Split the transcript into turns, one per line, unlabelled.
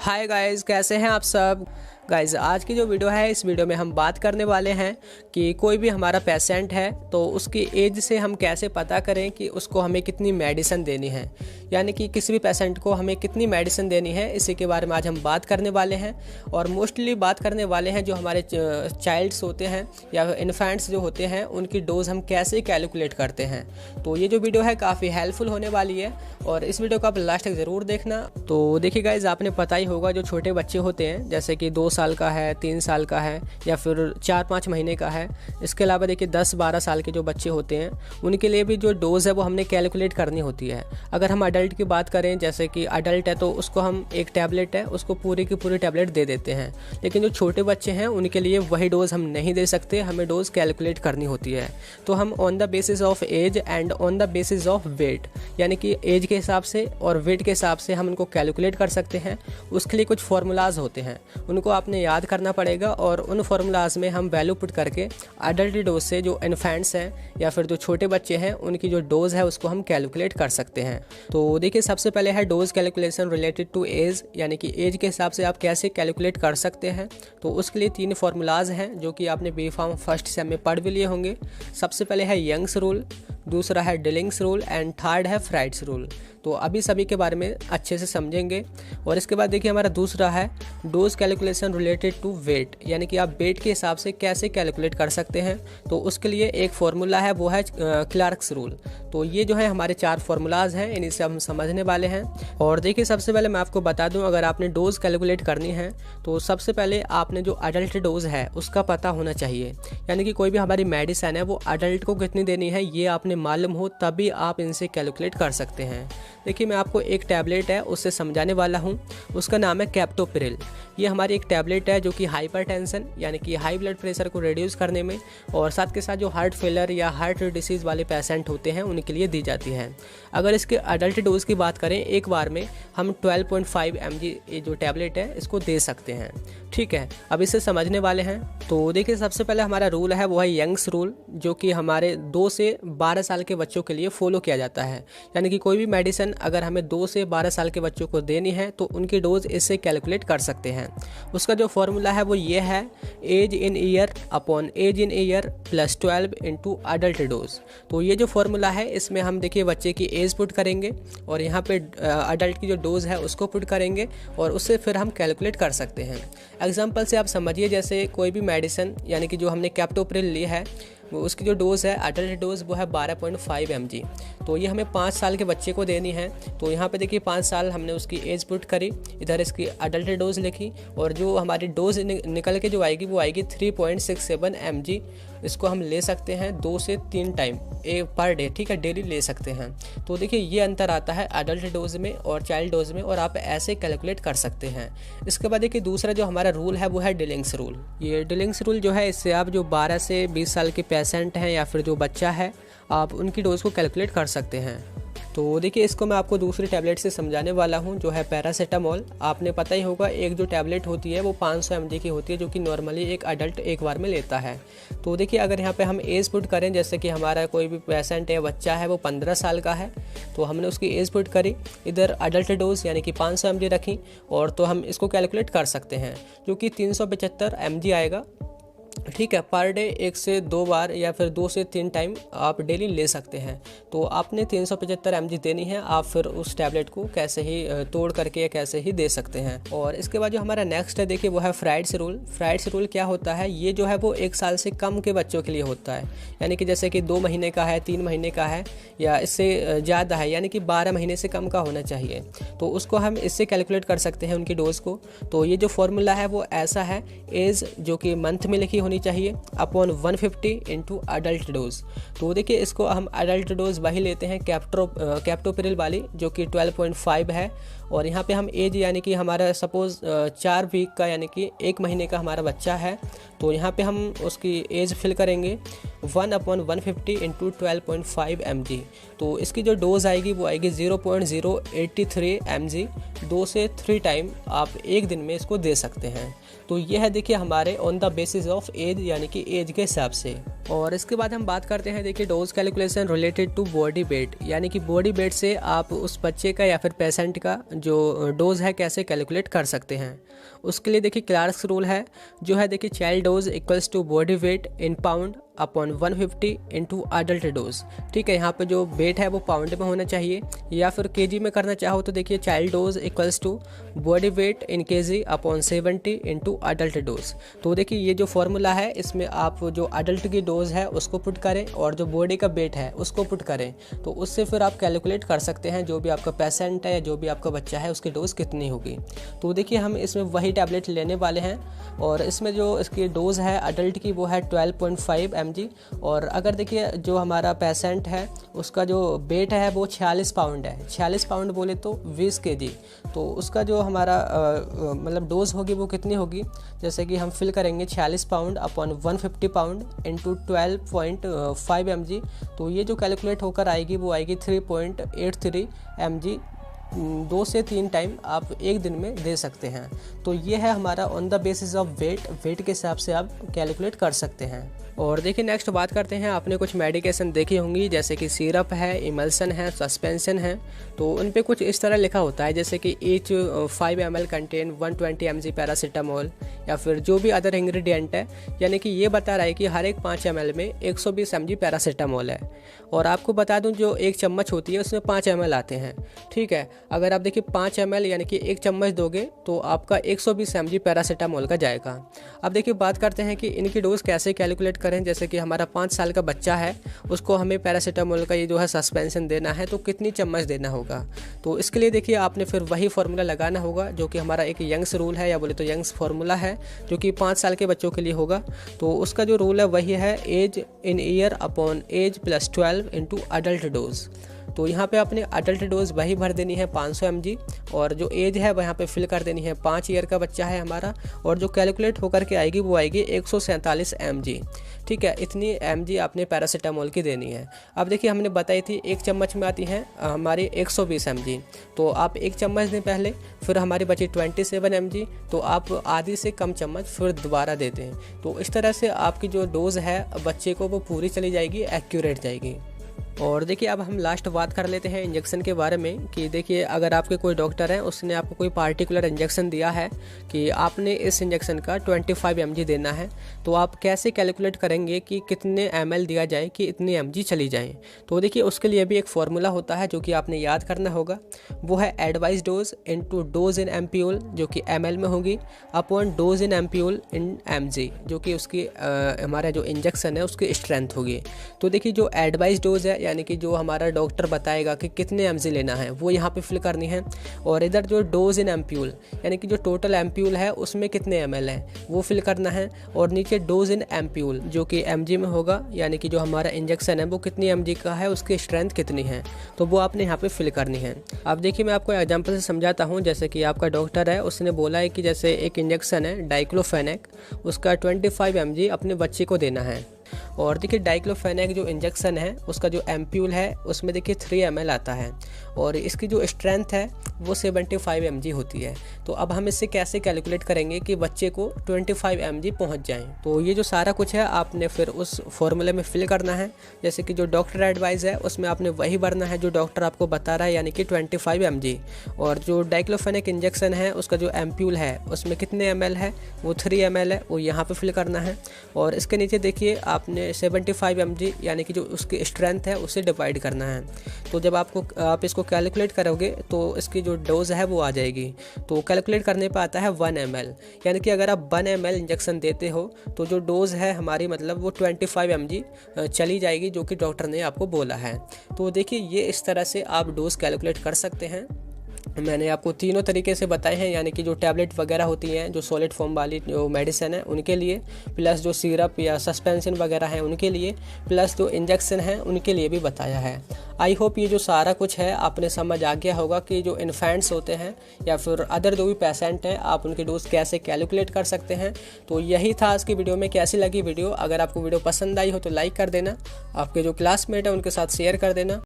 Hi guys, कैसे हैं आप सब। गाइस, आज की जो वीडियो है इस वीडियो में हम बात करने वाले हैं कि कोई भी हमारा पेशेंट है तो उसकी एज से हम कैसे पता करें कि उसको हमें कितनी मेडिसिन देनी है, यानी कि किसी भी पेशेंट को हमें कितनी मेडिसिन देनी है, इसी के बारे में आज हम बात करने वाले हैं। और मोस्टली बात करने वाले हैं जो हमारे चाइल्ड्स होते हैं या इन्फेंट्स जो होते हैं उनकी डोज हम कैसे कैलकुलेट करते हैं। तो ये जो वीडियो है काफ़ी हेल्पफुल होने वाली है और इस वीडियो को आप लास्ट तक ज़रूर देखना। तो देखिए गाइज, आपने पता ही होगा जो छोटे बच्चे होते हैं जैसे कि 2 साल का है, 3 साल का है या फिर 4-5 महीने का है। इसके अलावा देखिए 10-12 साल के जो बच्चे होते हैं उनके लिए भी जो डोज़ है वो हमने कैलकुलेट करनी होती है। अगर हम अडल्ट की बात करें, जैसे कि अडल्ट है तो उसको हम एक टैबलेट है उसको पूरी की पूरी टैबलेट दे देते हैं, लेकिन जो छोटे बच्चे हैं उनके लिए वही डोज़ हम नहीं दे सकते, हमें डोज़ कैलकुलेट करनी होती है। तो हम on the basis of age and on the basis of weight, यानी कि एज के हिसाब से और वेट के हिसाब से हम उनको कैलकुलेट कर सकते हैं। उसके लिए कुछ फार्मूलाज होते हैं, उनको आपने याद करना पड़ेगा और उन फार्मूलाज में हम वैल्यू पुट करके अडल्ट डोज से जो इन्फेंट्स हैं या फिर जो छोटे बच्चे हैं उनकी जो डोज है उसको हम कैलकुलेट कर सकते हैं। तो देखिए, सबसे पहले है dose calculation related to age, यानी कि एज के हिसाब से आप कैसे कैलकुलेट कर सकते हैं। तो उसके लिए 3 फार्मूलाज हैं जो कि आपने बी फार्म फर्स्ट सेम में पढ़ भी लिए होंगे। सबसे पहले है यंग्स रूल, दूसरा है डिलिंग्स रूल एंड थर्ड है फ्राइड्स रूल। तो अभी सभी के बारे में अच्छे से समझेंगे। और इसके बाद देखिए हमारा दूसरा है dose calculation related to weight, यानी कि आप वेट के हिसाब से कैसे कैलकुलेट कर सकते हैं। तो उसके लिए एक फार्मूला है, वो है क्लार्क्स रूल। तो ये जो है हमारे 4 फार्मूलाज हैं, इन्हीं से हम समझने वाले हैं। और देखिए, सबसे पहले मैं आपको बता दूं, अगर आपने डोज कैलकुलेट करनी है तो सबसे पहले आपने जो अडल्ट डोज है उसका पता होना चाहिए, यानी कि कोई भी हमारी मेडिसिन है वो अडल्ट को कितनी देनी है ये आपने मालूम हो, तभी आप इनसे कैलकुलेट कर सकते हैं। देखिए, मैं आपको एक टैबलेट है उससे समझाने वाला हूँ, उसका नाम है कैप्टोप्रिल। ये हमारी एक टैबलेट है जो कि हाइपरटेंशन यानी कि हाई ब्लड प्रेशर को रिड्यूस करने में और साथ के साथ जो हार्ट फेलर या हार्ट डिसीज़ वाले पेशेंट होते हैं उनके लिए दी जाती है। अगर इसके अडल्ट डोज की बात करें, एक बार में हम 12.5 mg ये जो टैबलेट है इसको दे सकते हैं। ठीक है, अब इसे समझने वाले हैं। तो देखिए, सबसे पहले हमारा रूल है वो है यंग्स रूल, जो कि हमारे 2 से 12 साल के बच्चों के लिए फॉलो किया जाता है। यानी कि कोई भी मेडिसिन अगर हमें 2 से 12 साल के बच्चों को देनी है तो उनकी डोज इससे कैलकुलेट कर सकते हैं। उसका जो फॉर्मूला है वो ये है, age in year upon age in year plus 12 into adult dose. तो ये जो फॉर्मूला है इसमें हम देखिए बच्चे की एज पुट करेंगे और यहाँ पे अडल्ट की जो डोज है उसको पुट करेंगे और उससे फिर हम कैलकुलेट कर सकते हैं। एग्जाम्पल से आप समझिए, जैसे कोई भी मेडिसिन यानी कि जो हमने कैप्टोप्रिल ली है उसकी जो डोज़ है अडल्ट डोज़ वो है 12.5 mg। तो ये हमें 5 साल के बच्चे को देनी है। तो यहाँ पे देखिए 5 साल हमने उसकी एज पुट करी, इधर इसकी अडल्ट डोज़ लिखी और जो हमारी डोज़ निकल के जो आएगी वो आएगी 3.67 mg। इसको हम ले सकते हैं 2 से 3 टाइम पर डे, ठीक है, डेली ले सकते हैं। तो देखिए ये अंतर आता है अडल्ट डोज में और चाइल्ड डोज में और आप ऐसे कैलकुलेट कर सकते हैं। इसके बाद देखिए दूसरा जो हमारा रूल है वो है डिलिंग्स रूल। ये डिलिंग्स रूल जो है इससे आप जो 12 से 20 साल के पेशेंट हैं या फिर जो बच्चा है आप उनकी डोज को कैलकुलेट कर सकते हैं। तो देखिए, इसको मैं आपको दूसरी टैबलेट से समझाने वाला हूं जो है पैरासीटामोल। आपने पता ही होगा एक जो टैबलेट होती है वो 500 mg की होती है, जो कि नॉर्मली एक अडल्ट एक बार में लेता है। तो देखिए, अगर यहाँ पे हम एज पुट करें, जैसे कि हमारा कोई भी पेशेंट है, बच्चा है, वो 15 साल का है, तो हमने उसकी एज पुट करी, इधर अडल्ट डोज यानी कि 500 mg रखी और तो हम इसको कैलकुलेट कर सकते हैं, जो कि 375 mg आएगा। ठीक है, पर डे 1 से 2 बार या फिर 2 से 3 टाइम आप डेली ले सकते हैं। तो आपने 375 mg देनी है, आप फिर उस टैबलेट को कैसे ही तोड़ करके कैसे ही दे सकते हैं। और इसके बाद जो हमारा नेक्स्ट है देखिए वो है फ्राइड्स रूल। फ्राइड्स रूल क्या होता है, ये जो है वो 1 साल से कम के बच्चों के लिए होता है, यानी कि जैसे कि 2 महीने का है, 3 महीने का है या इससे ज़्यादा है, यानी कि 12 महीने से कम का होना चाहिए। तो उसको हम इससे कैलकुलेट कर सकते हैं उनकी डोज को। तो ये जो फॉर्मूला है वो ऐसा है, एज जो कि मंथ में लिखी होनी चाहिए अपॉन 150 इंटू अडल्ट डोज। तो देखिए, इसको हम अडल्ट डोज वही लेते हैं कैप्टोप्रिल वाली, जो कि 12.5 है। और यहाँ पे हम एज यानी कि हमारा सपोज 4 वीक का यानी कि 1 महीने का हमारा बच्चा है, तो यहाँ पे हम उसकी एज फिल करेंगे 1/150 इंटू 12.5 mg। तो इसकी जो डोज आएगी वो आएगी 0.083 mg। 2 से 3 टाइम आप एक दिन में इसको दे सकते हैं। तो यह है देखिए हमारे on the basis of age, यानी कि एज के हिसाब से। और इसके बाद हम बात करते हैं देखिए dose calculation related to body weight, यानी कि बॉडी वेट से आप उस बच्चे का या फिर पेशेंट का जो डोज है कैसे कैलकुलेट कर सकते हैं। उसके लिए देखिए क्लार्क्स रूल है जो है, देखिए child dose equals to body weight in pound upon 150 into adult dose. ठीक है, यहाँ पे जो वेट है वो पाउंड में होना चाहिए, या फिर केजी में करना चाहो तो देखिए child dose equals to body weight in KG upon 70 into adult dose. तो देखिए ये जो फॉर्मूला है इसमें आप जो अडल्ट की डोज है उसको पुट करें और जो बॉडी का वेट है उसको पुट करें, तो उससे फिर आप कैलकुलेट कर सकते हैं जो भी आपका पेशेंट है या जो भी आपका बच्चा है उसकी डोज कितनी होगी। तो देखिए हम इसमें वही टैबलेट लेने वाले हैं, और इसमें जो इसकी डोज है अडल्ट की वो है 12.5 mg, और अगर देखिए जो हमारा पेशेंट है उसका जो वेट है वो 46 पाउंड है, 46 पाउंड बोले तो 20 kg, तो उसका जो हमारा मतलब डोज होगी वो कितनी होगी, जैसे कि हम फिल करेंगे 46 pound upon 150 pound into 12.5 mg, तो ये जो कैलकुलेट होकर आएगी वो आएगी 3.83 mg। 2 से 3 टाइम आप एक दिन में दे सकते हैं। तो ये है हमारा on the basis of weight के हिसाब से आप कैलकुलेट कर सकते हैं। और देखिए नेक्स्ट बात करते हैं, आपने कुछ मेडिकेशन देखी होंगी जैसे कि सिरप है, इमल्सन है, सस्पेंशन है, तो उन पे कुछ इस तरह लिखा होता है जैसे कि each 5 ml contain 120 mg paracetamol, या फिर जो भी अदर इंग्रेडिएंट है, यानी कि ये बता रहा है कि हर एक 5 ml में 120 mg पैरासीटामोल है। और आपको बता दूं जो एक चम्मच होती है उसमें 5 ml आते हैं। ठीक है, अगर आप देखिए 5 ml यानी कि एक चम्मच दोगे तो आपका 120 mg पैरासीटामोल का जाएगा। अब देखिए बात करते हैं कि इनकी डोज कैसे कैलकुलेट करें। जैसे कि हमारा 5 साल का बच्चा है, उसको हमें पैरासीटामोल का ये जो है सस्पेंशन देना है, तो कितनी चम्मच देना होगा। तो इसके लिए देखिए आपने फिर वही फार्मूला लगाना होगा जो कि हमारा एक यंग्स रूल है, या बोले तो यंग्स फार्मूला है जो कि 5 साल के बच्चों के लिए होगा। तो उसका जो रूल है वही है age in year upon age plus 12 into adult dose. तो यहाँ पे आपने अडल्ट डोज वही भर देनी है 500 mg, और जो एज है वहाँ पे फिल कर देनी है, 5 ईयर का बच्चा है हमारा, और जो कैलकुलेट होकर के आएगी वो आएगी 147 mg। ठीक है, इतनी mg आपने पैरासीटामोल की देनी है। अब देखिए हमने बताई थी एक चम्मच में आती है हमारी 120 mg, तो आप एक चम्मच दें पहले, फिर हमारी बची 27 mg, तो आप आधी से कम चम्मच फिर दोबारा देते हैं। तो इस तरह से आपकी जो डोज़ है बच्चे को वो पूरी चली जाएगी, एक्यूरेट जाएगी। और देखिए अब हम लास्ट बात कर लेते हैं इंजेक्शन के बारे में, कि देखिए अगर आपके कोई डॉक्टर है उसने आपको कोई पार्टिकुलर इंजेक्शन दिया है कि आपने इस इंजेक्शन का 25 mg देना है, तो आप कैसे कैलकुलेट करेंगे कि कितने ml दिया जाए कि इतनी mg चली जाए। तो देखिए उसके लिए भी एक फार्मूला होता है जो कि आपने याद करना होगा, वो है एडवाइस डोज इनटू डोज इन एम्प्यूल जो कि ml में होगी अपॉन डोज इन एम्प्यूल इन mg जो कि उसकी हमारा जो इंजेक्शन है उसकी स्ट्रेंथ होगी। तो देखिए जो एडवाइस डोज है यानी कि जो हमारा डॉक्टर बताएगा कि कितने mg लेना है वो यहाँ पे फिल करनी है, और इधर जो डोज इन एम्प्यूल यानी कि जो टोटल एम्प्यूल है उसमें कितने ml है वो फिल करना है, और नीचे डोज इन एम्प्यूल जो कि mg में होगा यानी कि जो हमारा इंजेक्शन है वो कितनी mg का है, उसकी स्ट्रेंथ कितनी है, तो वो आपने यहाँ पे फिल करनी है। अब देखिए मैं आपको एग्जांपल से समझाता हूँ। जैसे कि आपका डॉक्टर है उसने बोला है कि जैसे एक इंजेक्शन है डाइक्लोफेनेक, उसका 25 mg अपने बच्चे को देना है, और देखिए डाइक्लोफेनेक जो इंजेक्शन है उसका जो एम्प्यूल है उसमें देखिए 3 ml आता है, और इसकी जो स्ट्रेंथ है वो 75 mg होती है। तो अब हम इससे कैसे कैलकुलेट करेंगे कि बच्चे को 25 mg पहुंच जाएं। तो ये जो सारा कुछ है आपने फिर उस फॉर्मूले में फिल करना है, जैसे कि जो डॉक्टर एडवाइस है उसमें आपने वही भरना है जो डॉक्टर आपको बता रहा है यानी कि 25 mg, और जो डाइक्लोफेनेक इंजेक्शन है उसका जो एम्प्यूल है उसमें कितने ml है वो 3 ml है, वो यहाँ पर फिल करना है, और इसके नीचे देखिए आपने 75 mg यानी कि जो उसकी स्ट्रेंथ है उसे डिवाइड करना है। तो जब आप इसको कैलकुलेट करोगे तो इसकी जो डोज है वो आ जाएगी। तो कैलकुलेट करने पे आता है 1 ml, यानी कि अगर आप 1 ml इंजेक्शन देते हो तो जो डोज है हमारी मतलब वो 25 mg चली जाएगी जो कि डॉक्टर ने आपको बोला है। तो देखिए ये इस तरह से आप डोज कैलकुलेट कर सकते हैं। मैंने आपको तीनों तरीके से बताए हैं, यानी कि जो टैबलेट वगैरह होती हैं जो सॉलिड फॉर्म वाली जो मेडिसिन है उनके लिए, प्लस जो सिरप या सस्पेंशन वगैरह हैं उनके लिए, प्लस जो इंजेक्शन हैं उनके लिए भी बताया है। आई होप ये जो सारा कुछ है आपने समझ आ गया होगा कि जो इन्फेंट्स होते हैं या फिर अदर जो भी पेशेंट हैं आप उनके डोज कैसे कैलकुलेट कर सकते हैं। तो यही था आज की वीडियो में। कैसी लगी वीडियो? अगर आपको वीडियो पसंद आई हो तो लाइक कर देना, आपके जो क्लासमेट है उनके साथ शेयर कर देना।